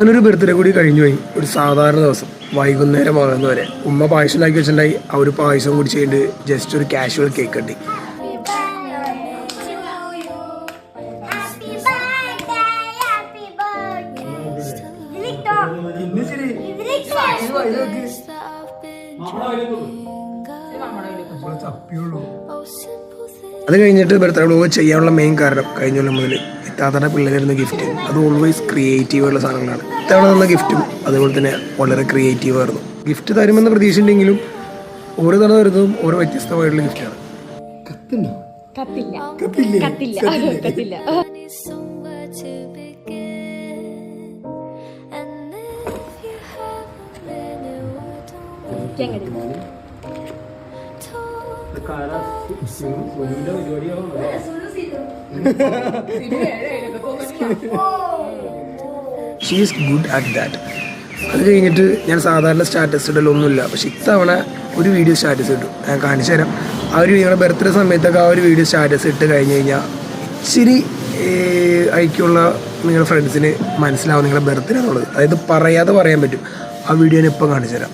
അങ്ങനൊരു ബർത്ത്ഡേ കൂടി കഴിഞ്ഞു പോയി. ഒരു സാധാരണ ദിവസം വൈകുന്നേരം ആകുന്നവരെ ഉമ്മ പായസം ഉണ്ടാക്കി വെച്ചിട്ടുണ്ടായി. ആ ഒരു പായസം കുടിച്ച് കഴിഞ്ഞിട്ട് ജസ്റ്റ് ഒരു കാഷ്വൽ കേക്ക് കട്ടി. അത് കഴിഞ്ഞിട്ട് ബർത്ത്ഡേ വ്ലോഗ് ചെയ്യാനുള്ള മെയിൻ കാരണം കഴിഞ്ഞ കൊല്ലം മുതൽ ഇത്താത്തയുടെ പിള്ളേരുന്ന ഗിഫ്റ്റ് അത് ഓൾവേസ് ക്രിയേറ്റീവ് ഉള്ള സാധനങ്ങളാണ്. ഇത്തവണ തന്ന ഗിഫ്റ്റും അതുപോലെ തന്നെ വളരെ ക്രിയേറ്റീവ് ആയിരുന്നു. ഗിഫ്റ്റ് തരുമെന്ന് പ്രതീക്ഷയുണ്ടെങ്കിലും ഓരോ തവണ വരുന്നതും ഓരോ വ്യത്യസ്തമായിട്ടുള്ള ഗിഫ്റ്റാണ്. She is good at that. അത് കഴിഞ്ഞിട്ട് ഞാൻ സാധാരണ സ്റ്റാറ്റസ് ഇടലൊന്നുമില്ല, പക്ഷെ ഇത്തവണ ഒരു വീഡിയോ സ്റ്റാറ്റസ് ഇട്ടു. ഞാൻ കാണിച്ചു തരാം. ആ ഒരു നിങ്ങളുടെ ബർത്ത്ഡേ സമയത്തൊക്കെ ആ ഒരു വീഡിയോ സ്റ്റാറ്റസ് ഇട്ട് കഴിഞ്ഞ് കഴിഞ്ഞാൽ ഇച്ചിരി ഐക്യമുള്ള നിങ്ങളുടെ ഫ്രണ്ട്സിന് മനസ്സിലാവും നിങ്ങളുടെ ബർത്ത്ഡേ എന്നുള്ളത്. അതായത് പറയാതെ പറയാൻ പറ്റും. ആ വീഡിയോ ഞാൻ ഇപ്പം കാണിച്ചു തരാം.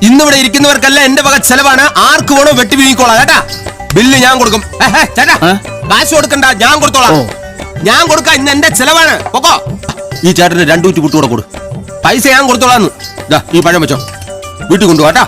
ഇന്നിവിടെ ഇരിക്കുന്നവർക്കല്ല എന്റെ വക ചെലവാണ്. ആർക്ക് വേണോ വെട്ടി വീങ്ങിക്കോളാം കേട്ടാ. ബില്ല് ഞാൻ കൊടുക്കും. ചേട്ടാ കാശ് കൊടുക്കണ്ട, ഞാൻ കൊടുത്തോളാം. ഞാൻ കൊടുക്കാം, ഇന്ന് എന്റെ ചെലവാണ്. പൊക്കോ. ഈ ചേട്ടന് 2 കുറ്റി പുട്ടുകൂടെ കൊടു. പൈസ ഞാൻ കൊടുത്തോളാന്ന്. ഈ പഴം വെച്ചോ, വീട്ടിൽ കൊണ്ടുപോകാട്ടാ.